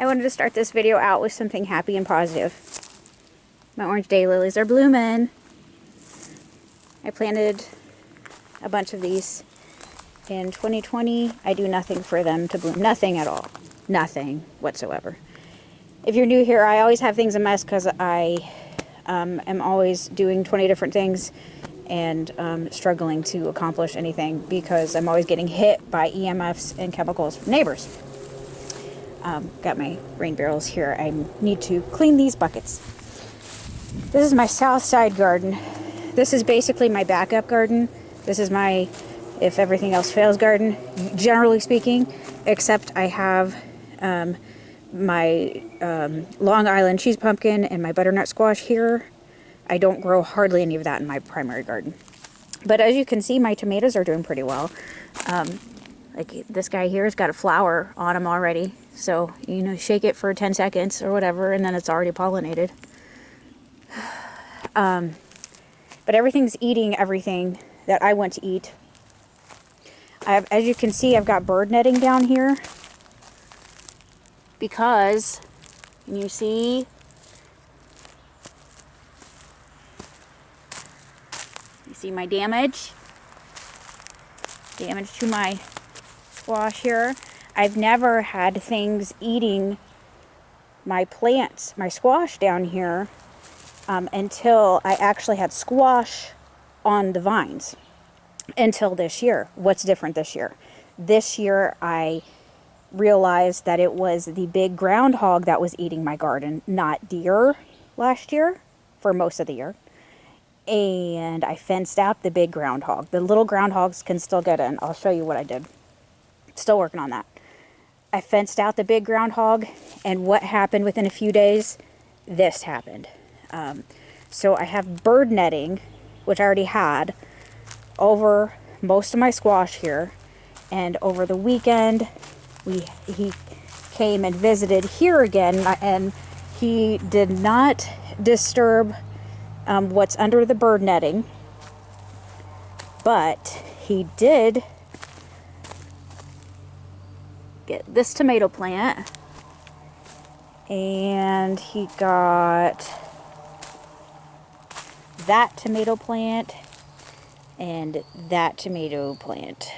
I wanted to start this video out with something happy and positive. My orange daylilies are blooming. I planted a bunch of these in 2020. I do nothing for them to bloom. Nothing at all. Nothing whatsoever. If you're new here, I always have things a mess because I am always doing 20 different things and struggling to accomplish anything because I'm always getting hit by EMFs and chemicals from neighbors. Got my rain barrels here. I need to clean these buckets. This is my south side garden. This is basically my backup garden. This is my if everything else fails garden, generally speaking, except I have my Long Island cheese pumpkin and my butternut squash here. I don't grow hardly any of that in my primary garden. But as you can see, my tomatoes are doing pretty well. Like this guy here has got a flower on him already. So, you know, shake it for 10 seconds or whatever, and then it's already pollinated. But everything's eating everything that I want to eat. As you can see, I've got bird netting down here. Because, can you see? You see my damage? Damage to my squash here. I've never had things eating my plants, my squash down here, until I actually had squash on the vines. Until this year. What's different this year? This year I realized that it was the big groundhog that was eating my garden, not deer last year, for most of the year. And I fenced out the big groundhog. The little groundhogs can still get in. I'll show you what I did. Still working on that. I fenced out the big groundhog, and what happened within a few days? This happened. So I have bird netting, which I already had, over most of my squash here. And over the weekend, he came and visited here again, and he did not disturb what's under the bird netting, but he did get this tomato plant, and he got that tomato plant and that tomato plant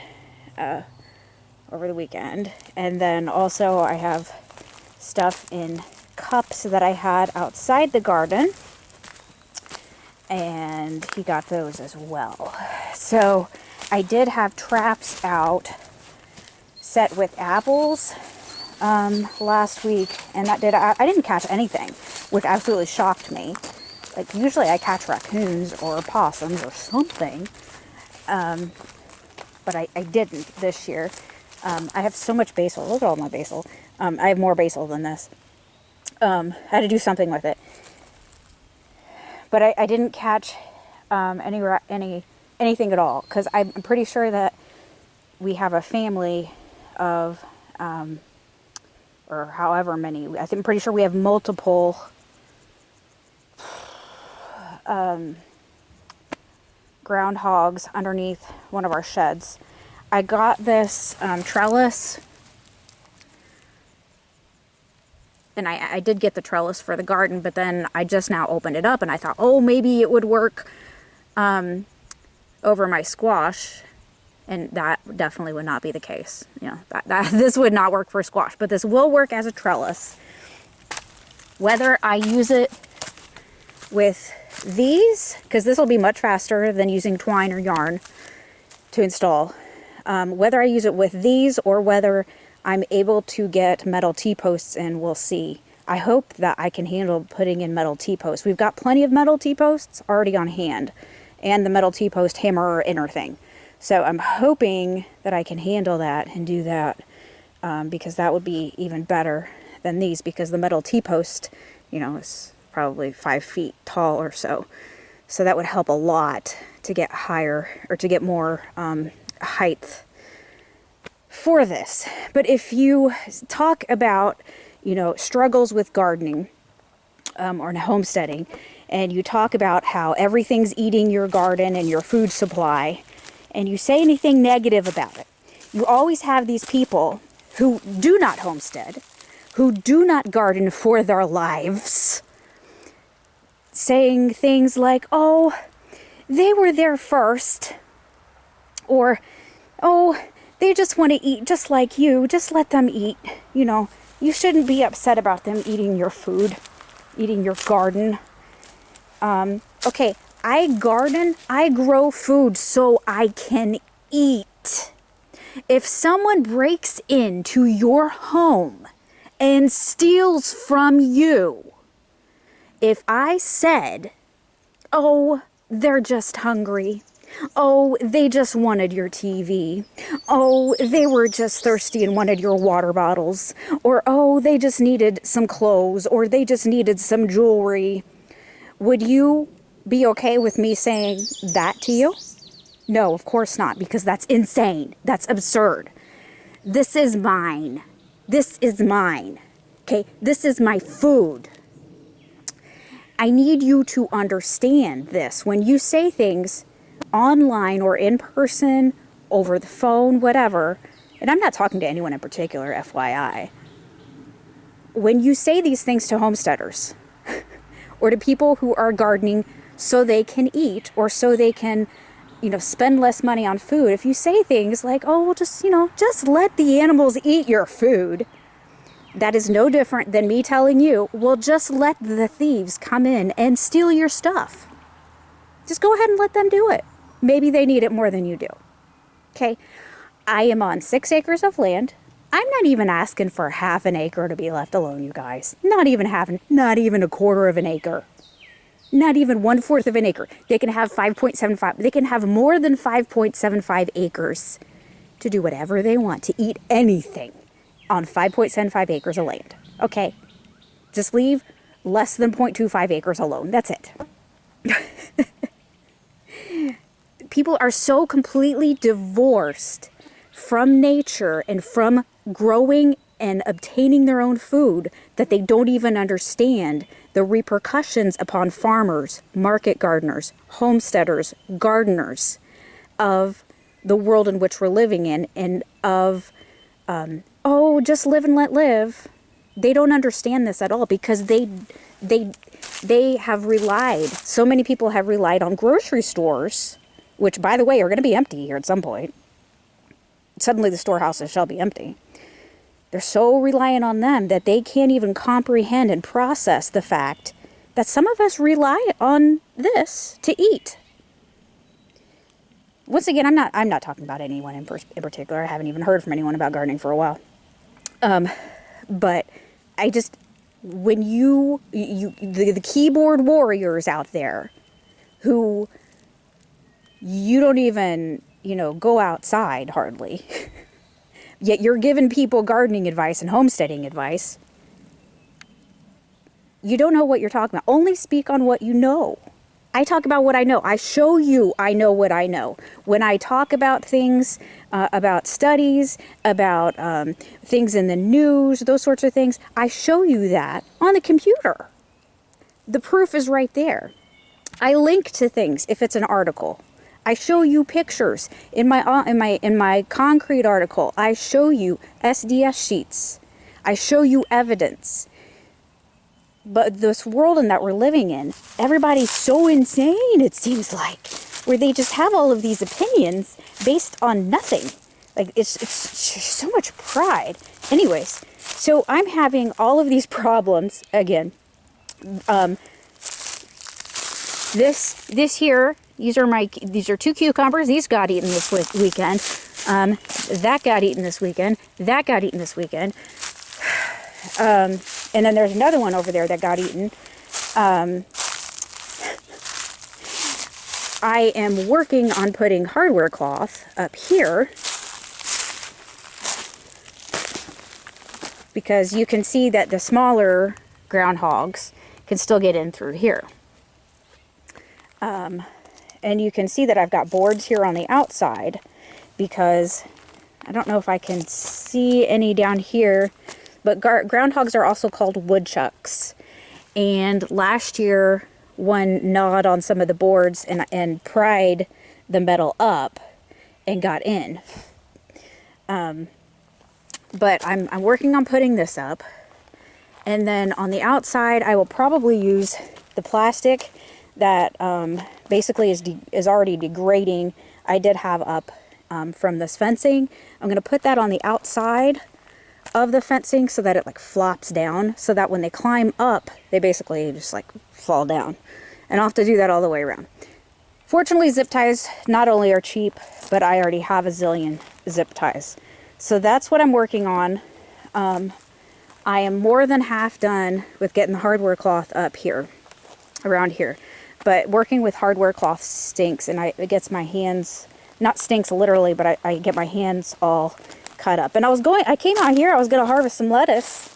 over the weekend. And then also I have stuff in cups that I had outside the garden, and he got those as well. So I did have traps out set with apples last week, and that I didn't catch anything, which absolutely shocked me. Like usually I catch raccoons or possums or something, but I didn't this year. I have so much basil. Look at all my basil. I have more basil than this. I had to do something with it. But I didn't catch anything at all, because I'm pretty sure that we have a family of, or however many, I'm pretty sure we have multiple groundhogs underneath one of our sheds. I got this trellis, and I did get the trellis for the garden, but then I just now opened it up, and I thought, oh, maybe it would work over my squash, and that definitely would not be the case. You know, this would not work for squash, but this will work as a trellis. Whether I use it with these, because this will be much faster than using twine or yarn to install. Whether I use it with these or whether I'm able to get metal T-posts in, we'll see. I hope that I can handle putting in metal T-posts. We've got plenty of metal T-posts already on hand, and the metal T-post hammer or inner thing. So I'm hoping that I can handle that and do that, because that would be even better than these, because the metal T-post, you know, is probably 5 feet tall or so. So that would help a lot to get higher, or to get more height for this. But if you talk about, you know, struggles with gardening or homesteading, and you talk about how everything's eating your garden and your food supply, and you say anything negative about it, you always have these people who do not homestead, who do not garden for their lives, saying things like, oh, they were there first, or, oh, they just want to eat just like you, just let them eat. You know, you shouldn't be upset about them eating your food, eating your garden. Okay, I garden, I grow food so I can eat. If someone breaks into your home and steals from you, if I said, oh, they're just hungry, oh, they just wanted your TV, oh, they were just thirsty and wanted your water bottles, or oh, they just needed some clothes, or they just needed some jewelry, would you be okay with me saying that to you? No, of course not, because that's insane. That's absurd. This is mine. This is mine. Okay, this is my food. I need you to understand this. When you say things online or in person, over the phone, whatever, and I'm not talking to anyone in particular, FYI. When you say these things to homesteaders or to people who are gardening so they can eat or so they can, you know, spend less money on food, if you say things like, oh, well, just, you know, just let the animals eat your food, that is no different than me telling you, well, just let the thieves come in and steal your stuff. Just go ahead and let them do it. Maybe they need it more than you do. Okay, I am on 6 acres of land. I'm not even asking for half an acre to be left alone, you guys. Not even a quarter of an acre. Not even 1/4 of an acre. They can have 5.75. They can have more than 5.75 acres to do whatever they want, to eat anything on 5.75 acres of land. Okay, just leave less than 0.25 acres alone. That's it. People are so completely divorced from nature and from growing and obtaining their own food that they don't even understand the repercussions upon farmers, market gardeners, homesteaders, gardeners of the world in which we're living in, and of, oh, just live and let live. They don't understand this at all because they have relied, so many people have relied on grocery stores, which, by the way, are going to be empty here at some point. Suddenly the storehouses shall be empty. They're so reliant on them that they can't even comprehend and process the fact that some of us rely on this to eat. Once again, I'm not talking about anyone in particular. I haven't even heard from anyone about gardening for a while. But I just, when the keyboard warriors out there who you don't even, you know, go outside hardly, yet you're giving people gardening advice and homesteading advice, you don't know what you're talking about. Only speak on what you know. I talk about what I know. I show you I know what I know. When I talk about things, about studies, about things in the news, those sorts of things, I show you that on the computer. The proof is right there. I link to things if it's an article. I show you pictures in my concrete article. I show you SDS sheets. I show you evidence. But this world in that we're living in, everybody's so insane, it seems like, where they just have all of these opinions based on nothing. Like, it's so much pride. Anyways, so I'm having all of these problems again. This here, these are 2 cucumbers. These got eaten this weekend. That got eaten this weekend. That got eaten this weekend. And then there's another one over there that got eaten. I am working on putting hardware cloth up here because you can see that the smaller groundhogs can still get in through here. And you can see that I've got boards here on the outside because I don't know if I can see any down here, but groundhogs are also called woodchucks. And last year, one gnawed on some of the boards and pried the metal up and got in. But I'm working on putting this up. And then on the outside, I will probably use the plastic that basically is already degrading. I did have up from this fencing. I'm going to put that on the outside of the fencing so that it like flops down, so that when they climb up, they basically just like fall down. And I'll have to do that all the way around. Fortunately, zip ties not only are cheap, but I already have a zillion zip ties. So that's what I'm working on. I am more than half done with getting the hardware cloth up here, around here. But working with hardware cloth stinks, and it gets my hands, not stinks literally, but I get my hands all cut up. And I came out here, I was going to harvest some lettuce.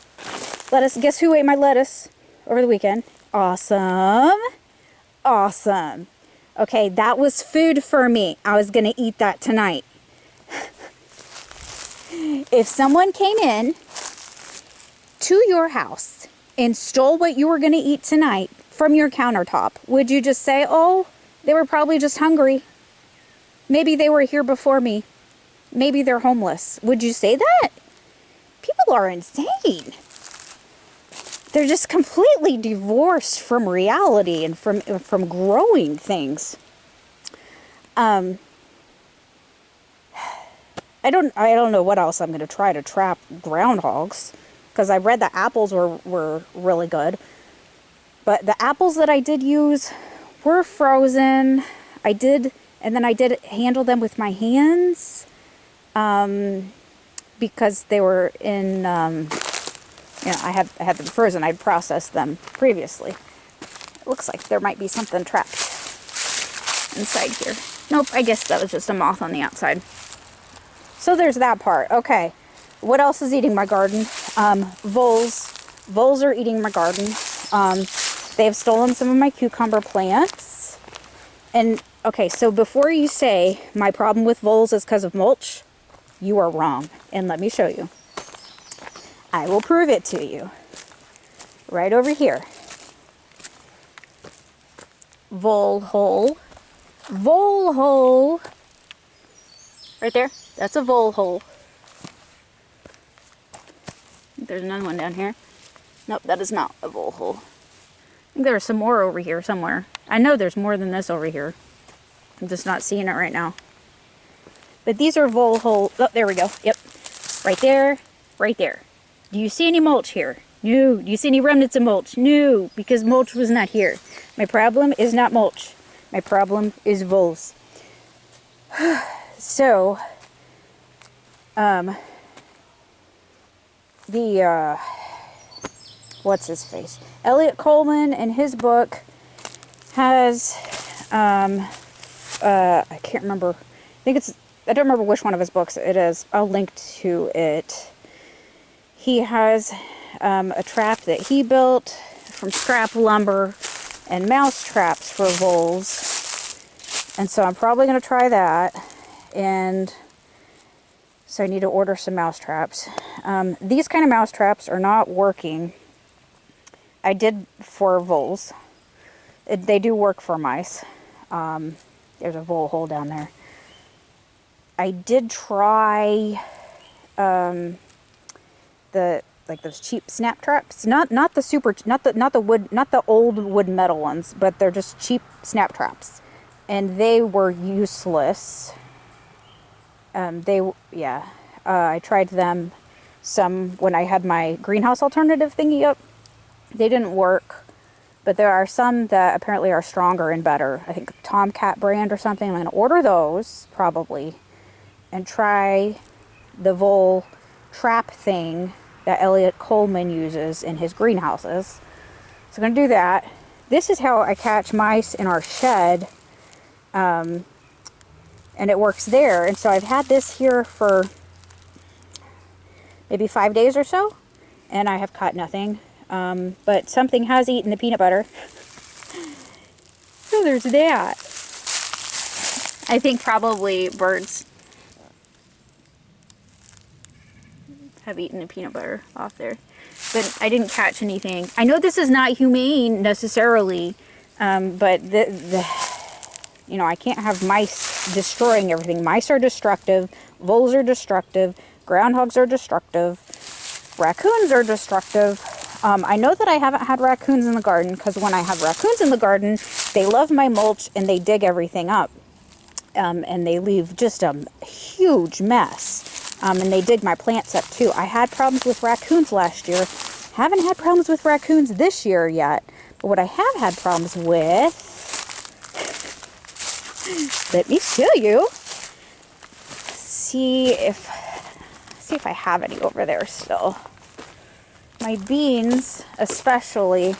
Guess who ate my lettuce over the weekend? Awesome. Awesome. Okay, that was food for me. I was going to eat that tonight. If someone came in to your house and stole what you were going to eat tonight from your countertop, would you just say, oh, they were probably just hungry? Maybe they were here before me. Maybe they're homeless. Would you say that? People are insane. They're just completely divorced from reality and from growing things. I don't know what else I'm going to try to trap groundhogs, because I read the apples were really good. But the apples that I did use were frozen. And then I did handle them with my hands, because they were in, I had them frozen. I'd processed them previously. It looks like there might be something trapped inside here. Nope, I guess that was just a moth on the outside. So there's that part. Okay, what else is eating my garden? Voles. Voles are eating my garden. They have stolen some of my cucumber plants. And, okay, so before you say my problem with voles is because of mulch, you are wrong. And let me show you. I will prove it to you. Right over here. Vole hole. Vole hole. Right there. That's a vole hole. There's another one down here. Nope, that is not a vole hole. I think there's some more over here somewhere. I know there's more than this over here. I'm just not seeing it right now. But these are vole holes. Oh, there we go. Yep. Right there. Right there. Do you see any mulch here? No. Do you see any remnants of mulch? No, because mulch was not here. My problem is not mulch. My problem is voles. So, what's his face? Elliot Coleman in his book has, I can't remember. I don't remember which one of his books it is. I'll link to it. He has a trap that he built from scrap lumber and mouse traps for voles. And so I'm probably going to try that. And so I need to order some mouse traps. These kind of mouse traps are not working. I did for voles. They do work for mice. There's a vole hole down there. I did try those cheap snap traps. Not the old wood metal ones, but they're just cheap snap traps. And they were useless. I tried them some when I had my greenhouse alternative thingy up. They didn't work, but there are some that apparently are stronger and better. I think Tomcat brand or something. I'm going to order those probably and try the vole trap thing that Elliot Coleman uses in his greenhouses. So I'm going to do that. This is how I catch mice in our shed. And it works there. And so I've had this here for maybe 5 days or so, and I have caught nothing. But something has eaten the peanut butter. So there's that. I think probably birds have eaten the peanut butter off there. But I didn't catch anything. I know this is not humane necessarily, but I can't have mice destroying everything. Mice are destructive. Voles are destructive. Groundhogs are destructive. Raccoons are destructive. I know that I haven't had raccoons in the garden because when I have raccoons in the garden, they love my mulch and they dig everything up. And they leave just a huge mess. And they dig my plants up too. I had problems with raccoons last year. Haven't had problems with raccoons this year yet. But what I have had problems with, let me show you. See if I have any over there still. My beans, especially,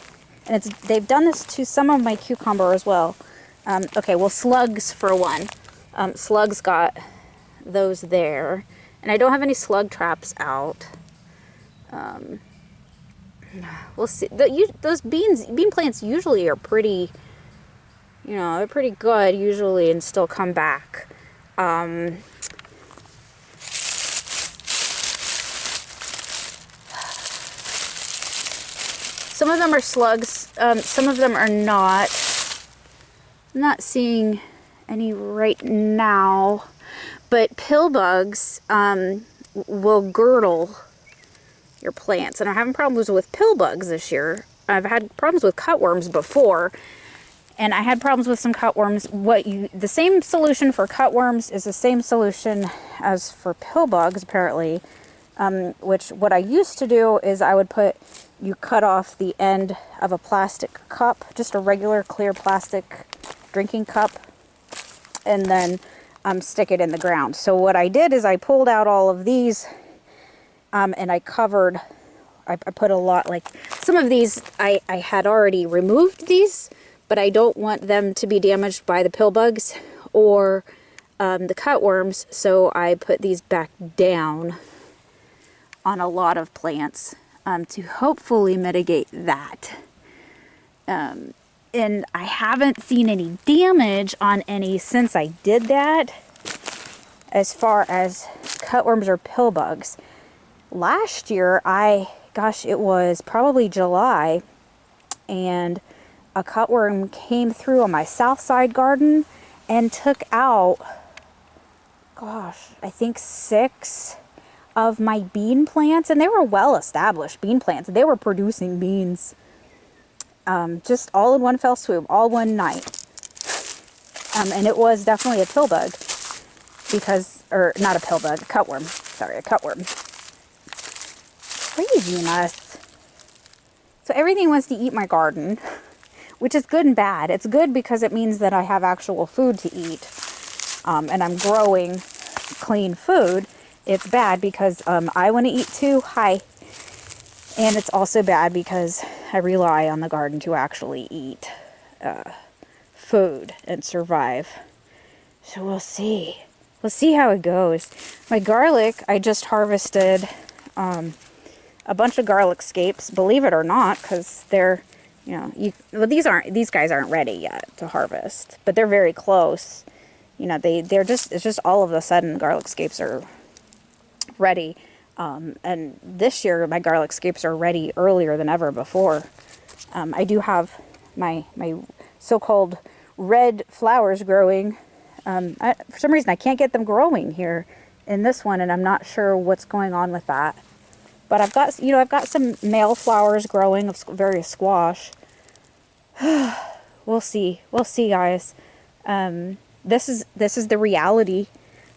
and they've done this to some of my cucumber as well. Okay, well, slugs for one. Slugs got those there, and I don't have any slug traps out. We'll see. Those bean plants usually are pretty, they're pretty good usually, and still come back. Some of them are slugs. Some of them are not. I'm not seeing any right now, but pill bugs will girdle your plants, and I'm having problems with pill bugs this year. I've had problems with cutworms before, and I had problems with some cutworms. The same solution for cutworms is the same solution as for pill bugs, apparently. Which what I used to do is you cut off the end of a plastic cup, just a regular clear plastic drinking cup, and then stick it in the ground. So what I did is I pulled out all of these, and I put a lot, like some of these I had already removed these, but I don't want them to be damaged by the pill bugs or the cutworms, so I put these back down on a lot of plants to hopefully mitigate that. And I haven't seen any damage on any since I did that, as far as cutworms or pill bugs. Last year, it was probably July, and a cutworm came through on my south side garden and took out, I think 6 of my bean plants, and they were well-established bean plants. They were producing beans just all in one fell swoop, all one night. And it was definitely a pill bug, or not a pill bug, a cutworm. Sorry, a cutworm. Craziness. So everything wants to eat my garden, which is good and bad. It's good because it means that I have actual food to eat, and I'm growing clean food. It's bad because I want to eat too. And it's also bad because I rely on the garden to actually eat food and survive. So we'll see. We'll see how it goes. My garlic, I just harvested a bunch of garlic scapes, believe it or not, because they're, these guys aren't ready yet to harvest, but they're very close. It's just all of a sudden garlic scapes are ready. And this year my garlic scapes are ready earlier than ever before. I do have my so-called red flowers growing. For some reason I can't get them growing here in this one, and I'm not sure what's going on with that. But I've got some male flowers growing of various squash. We'll see, guys. This is the reality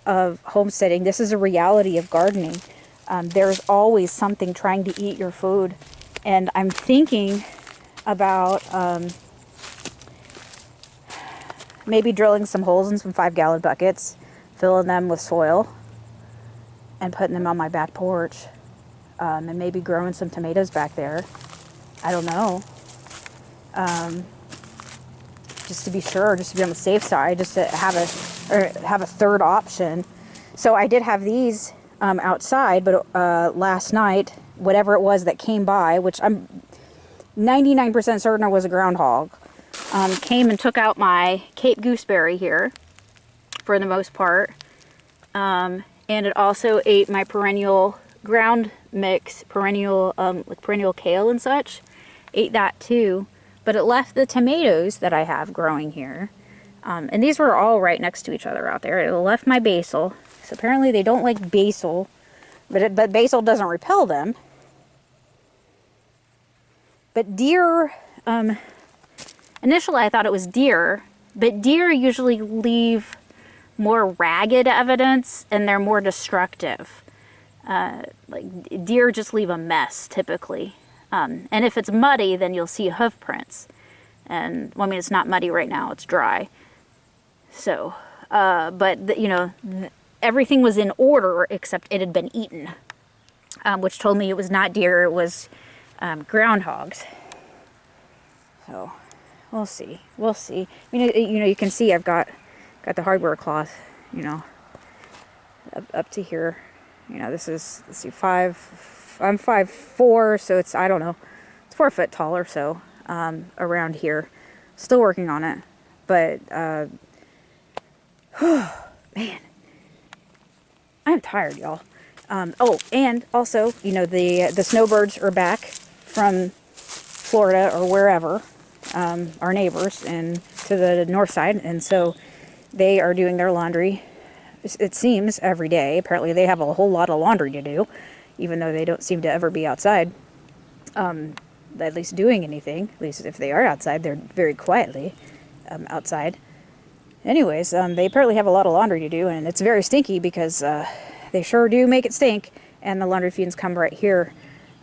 of homesteading. This is a reality of gardening. There's always something trying to eat your food, and I'm thinking about maybe drilling some holes in some 5-gallon buckets, filling them with soil, and putting them on my back porch, and maybe growing some tomatoes back there. I don't know. Just to be sure, just to be on the safe side, just to have a third option. So I did have these outside, but last night, whatever it was that came by, which I'm 99% certain it was a groundhog, came and took out my Cape gooseberry here, for the most part, and it also ate my perennial ground mix, perennial kale and such, ate that too, but it left the tomatoes that I have growing here, and these were all right next to each other out there. It left my basil. So apparently they don't like basil, but basil doesn't repel them. But deer, initially I thought it was deer, but deer usually leave more ragged evidence and they're more destructive. Like deer just leave a mess typically. And if it's muddy, then you'll see hoof prints. And well, I mean, it's not muddy right now, it's dry. So, but you know, everything was in order except it had been eaten, which told me it was not deer, it was groundhogs. So, we'll see. We'll see. I mean, you know, you can see I've got the hardware cloth, you know, up to here. You know, this is, let's see, I'm 5'4", so it's, I don't know, it's 4 foot tall or so, around here. Still working on it, but, man, I'm tired, y'all. Oh, and also, you know, the snowbirds are back from Florida or wherever, our neighbors, and to the north side, and so they are doing their laundry, it seems, every day. Apparently they have a whole lot of laundry to do, even though they don't seem to ever be outside, at least doing anything. At least if they are outside, they're very quietly outside. Anyways, they apparently have a lot of laundry to do, and it's very stinky because they sure do make it stink, and the laundry fumes come right here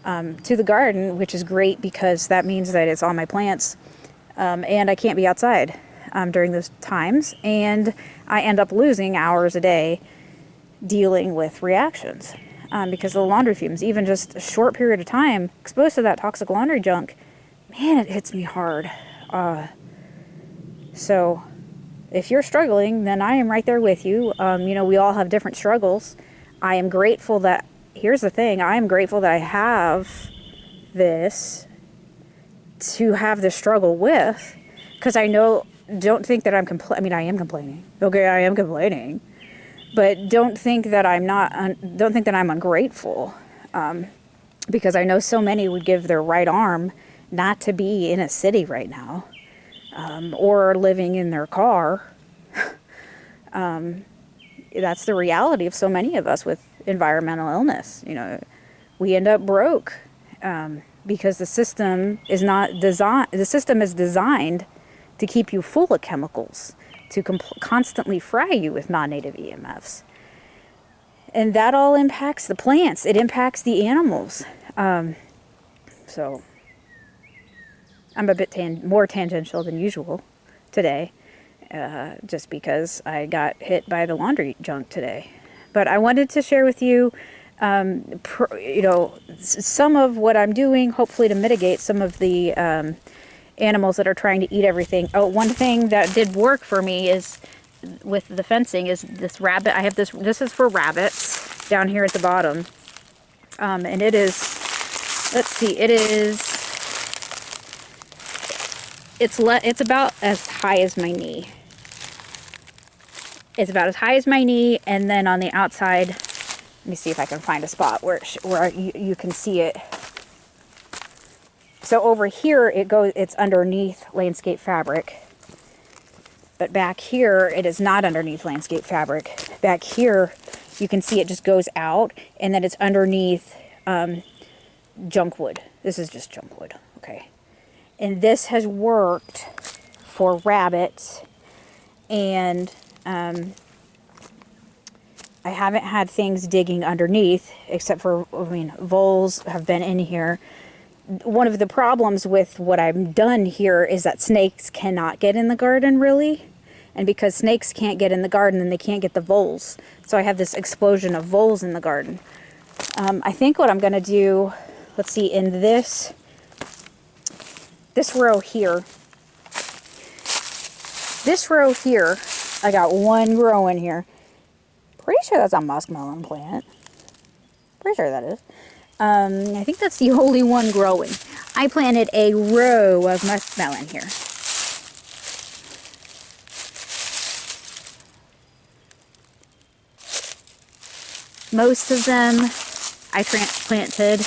to the garden, which is great because that means that it's on my plants, and I can't be outside during those times, and I end up losing hours a day dealing with reactions because of the laundry fumes. Even just a short period of time exposed to that toxic laundry junk, man, it hits me hard. So if you're struggling, then I am right there with you. You know, we all have different struggles. I am grateful that, here's the thing, I am grateful that I have this to have this struggle with, because I know, don't think that I'm I mean, I am complaining. Okay, I am complaining. But don't think that I'm not, don't think that I'm ungrateful. Because I know so many would give their right arm not to be in a city right now. Or living in their car. That's the reality of so many of us with environmental illness. You know, we end up broke. Because the system is not designed, the system is designed to keep you full of chemicals, to constantly fry you with non-native EMFs. And that all impacts the plants. It impacts the animals. So I'm a bit more tangential than usual today, just because I got hit by the laundry junk today. But I wanted to share with you, you know, some of what I'm doing, hopefully to mitigate some of the animals that are trying to eat everything. Oh, one thing that did work for me is with the fencing is this rabbit. I have this is for rabbits down here at the bottom. And it is, let's see, it's about as high as my knee. It's about as high as my knee, and then on the outside, let me see if I can find a spot where you can see it. So over here, it's underneath landscape fabric. But back here, it is not underneath landscape fabric. Back here, you can see it just goes out, and then it's underneath junk wood. This is just junk wood, okay? And this has worked for rabbits, and I haven't had things digging underneath, except for, I mean, voles have been in here. One of the problems with what I've done here is that snakes cannot get in the garden, really. And because snakes can't get in the garden, then they can't get the voles. So I have this explosion of voles in the garden. I think what I'm going to do, let's see, in this row here, I got one growing here. Pretty sure that's a muskmelon plant. Pretty sure that is. I think that's the only one growing. I planted a row of muskmelon here. Most of them I transplanted.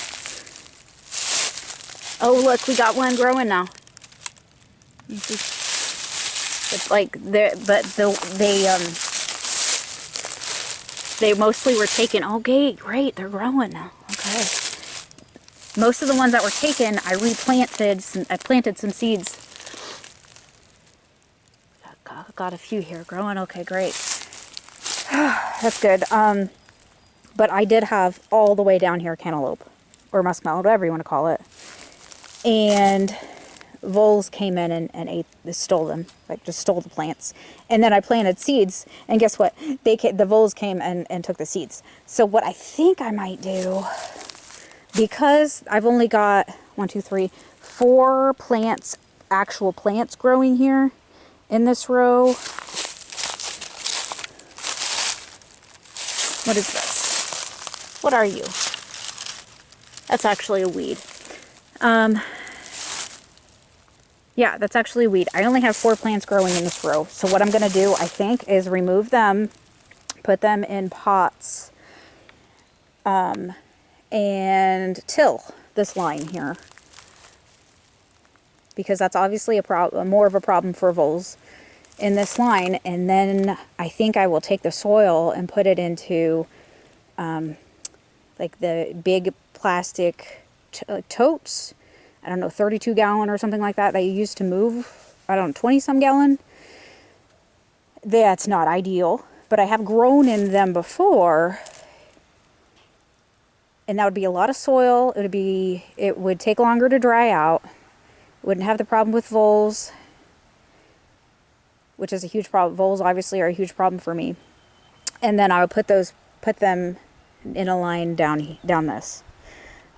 Oh, look, we got one growing now. It's like they mostly were taken. Okay, great, they're growing now. Okay. Most of the ones that were taken, I planted some seeds. Got a few here growing. Okay, great. That's good. But I did have all the way down here cantaloupe or muskmelon, whatever you want to call it. And voles came in and stole them, like just stole the plants. And then I planted seeds, and guess what? The voles came and took the seeds. So what I think I might do, because I've only got 4 plants, actual plants growing here in this row. What is this? What are you? That's actually a weed. Yeah, that's actually a weed. I only have 4 plants growing in this row. So what I'm going to do, I think, is remove them, put them in pots, and till this line here. Because that's obviously more of a problem for voles in this line. And then I think I will take the soil and put it into like the big plastic totes. I don't know, 32 gallon or something like that you used to move. I don't know, 20 some gallon. That's not ideal, but I have grown in them before. And that would be a lot of soil. It would take longer to dry out. Wouldn't have the problem with voles, which is a huge problem. Voles obviously are a huge problem for me. And then I would put them in a line down this.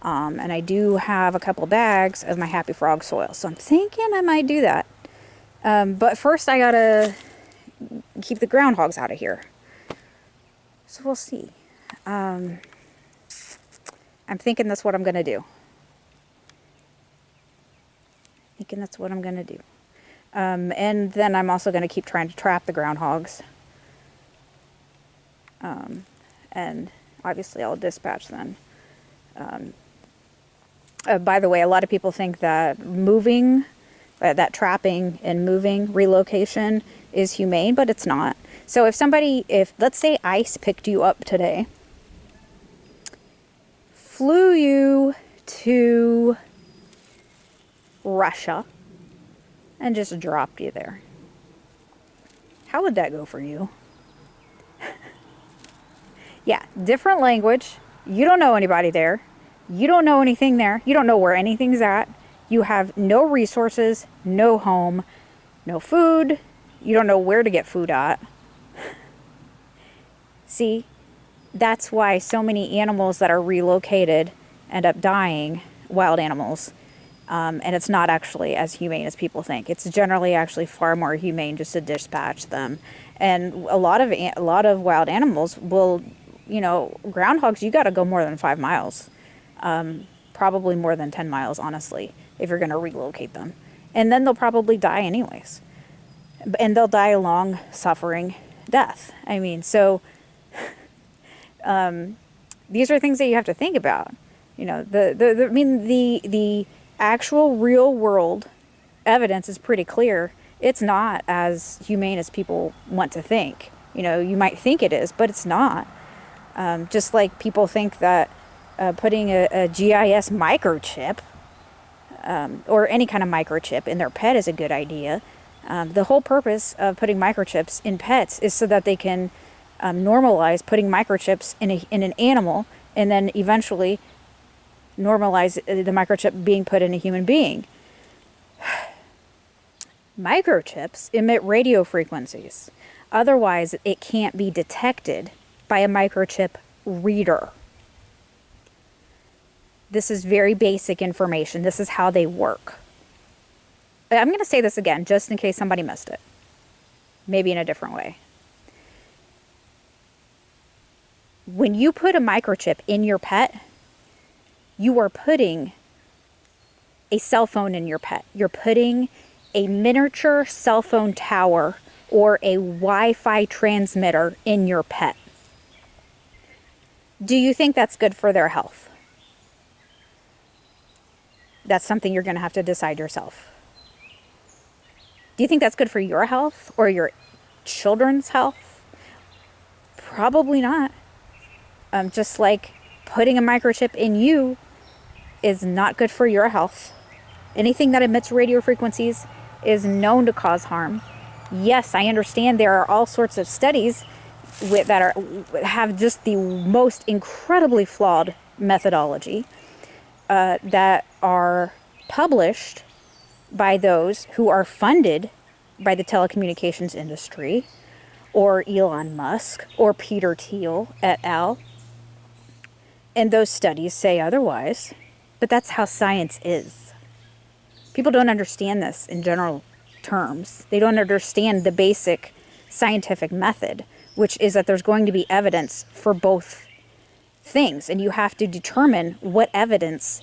And I do have a couple bags of my Happy Frog soil. So I'm thinking I might do that. But first I gotta keep the groundhogs out of here. So we'll see. I'm thinking that's what I'm gonna do. And then I'm also gonna keep trying to trap the groundhogs. And obviously I'll dispatch them. By the way, a lot of people think that that trapping and relocation is humane, but it's not. So if let's say ICE picked you up today, flew you to Russia, and just dropped you there, how would that go for you? Yeah, different language. You don't know anybody there. You don't know anything there. You don't know where anything's at. You have no resources, no home, no food. You don't know where to get food at. See, that's why so many animals that are relocated end up dying, wild animals. And it's not actually as humane as people think. It's generally actually far more humane just to dispatch them. And a lot of wild animals will, groundhogs, you got to go more than 5 miles. Probably more than 10 miles, honestly, if you're going to relocate them. And then they'll probably die anyways. And they'll die a long, suffering death. I mean, so these are things that you have to think about. The actual real world evidence is pretty clear. It's not as humane as people want to think. You might think it is, but it's not. Just like people think that putting a GIS microchip or any kind of microchip in their pet is a good idea. The whole purpose of putting microchips in pets is so that they can normalize putting microchips in an animal, and then eventually normalize the microchip being put in a human being. Microchips emit radio frequencies. Otherwise, it can't be detected by a microchip reader. This is very basic information. This is how they work. I'm going to say this again, just in case somebody missed it. Maybe in a different way. When you put a microchip in your pet, you are putting a cell phone in your pet. You're putting a miniature cell phone tower or a Wi-Fi transmitter in your pet. Do you think that's good for their health? That's something you're going to have to decide yourself. Do you think that's good for your health or your children's health? Probably not. Just like putting a microchip in you is not good for your health. Anything that emits radio frequencies is known to cause harm. Yes, I understand there are all sorts of studies that have just the most incredibly flawed methodology that are published by those who are funded by the telecommunications industry, or Elon Musk, or Peter Thiel et al. And those studies say otherwise, but that's how science is. People don't understand this in general terms. They don't understand the basic scientific method, which is that there's going to be evidence for both things, and you have to determine what evidence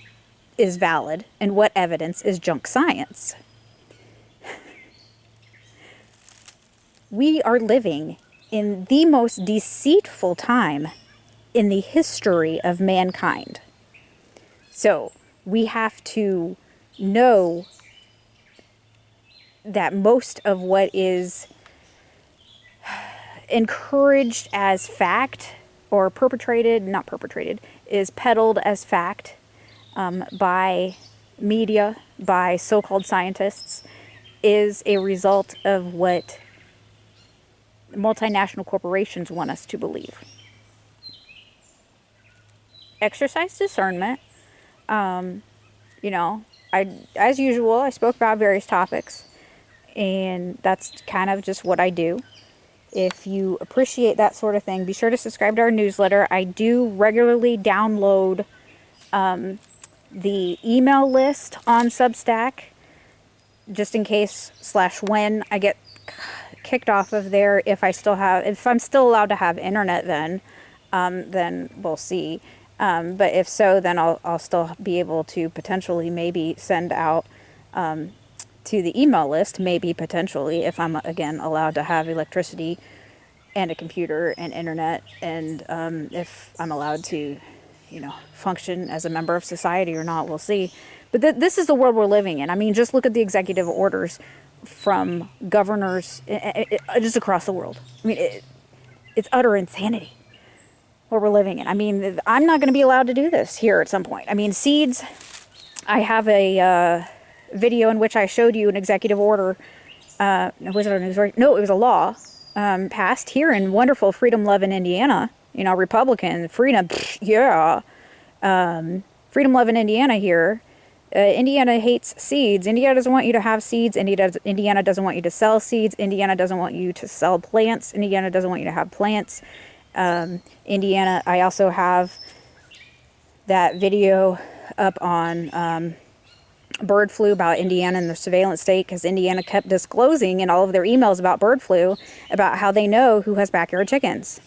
is valid and what evidence is junk science. We are living in the most deceitful time in the history of mankind. So we have to know that most of what is encouraged as fact, or is peddled as fact by media, by so-called scientists, is a result of what multinational corporations want us to believe. Exercise discernment. You know, as usual, I spoke about various topics, and that's kind of just what I do. If you appreciate that sort of thing, be sure to subscribe to our newsletter. I do regularly download the email list on Substack, just in case / when I get kicked off of there. If I'm still allowed to have internet, then we'll see. But if so, then I'll still be able to potentially maybe send out to the email list, maybe potentially, if I'm again allowed to have electricity and a computer and internet, and if I'm allowed to, you know, function as a member of society or not, we'll see. But this is the world we're living in. I mean, just look at the executive orders from governors just across the world. I mean, it's utter insanity what we're living in. I mean, I'm not going to be allowed to do this here at some point. I mean, seeds, I have a video in which I showed you an executive order. Was it a news story? No, it was a law passed here in wonderful Freedom Loving Indiana. You know, Republican freedom, yeah. Freedom Loving Indiana here. Indiana hates seeds. Indiana doesn't want you to have seeds. Indiana doesn't want you to sell seeds. Indiana doesn't want you to sell plants. Indiana doesn't want you to have plants. Indiana, I also have that video up on bird flu, about Indiana and the surveillance state, because Indiana kept disclosing in all of their emails about bird flu about how they know who has backyard chickens.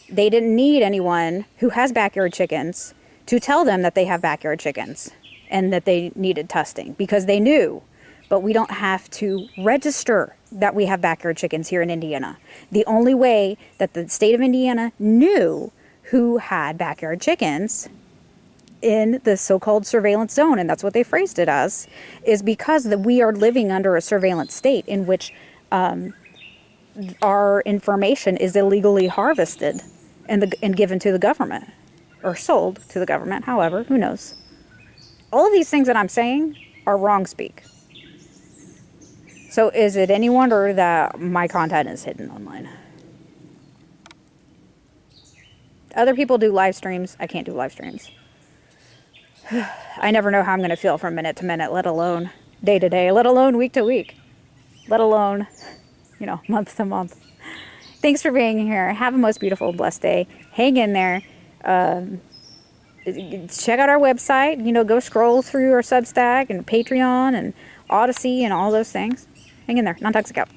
They didn't need anyone who has backyard chickens to tell them that they have backyard chickens and that they needed testing, because they knew. But we don't have to register that we have backyard chickens here in Indiana. The only way that the state of Indiana knew who had backyard chickens in the so-called surveillance zone, and that's what they phrased it as, is because we are living under a surveillance state in which our information is illegally harvested and given to the government, or sold to the government, however, who knows. All of these things that I'm saying are wrong speak. So is it any wonder that my content is hidden online? Other people do live streams. I can't do live streams. I never know how I'm going to feel from minute to minute, let alone day to day, let alone week to week, let alone, you know, month to month. Thanks for being here. Have a most beautiful, blessed day. Hang in there. Check out our website. You know, go scroll through our Substack and Patreon and Odyssey and all those things. Hang in there. Non-toxic out.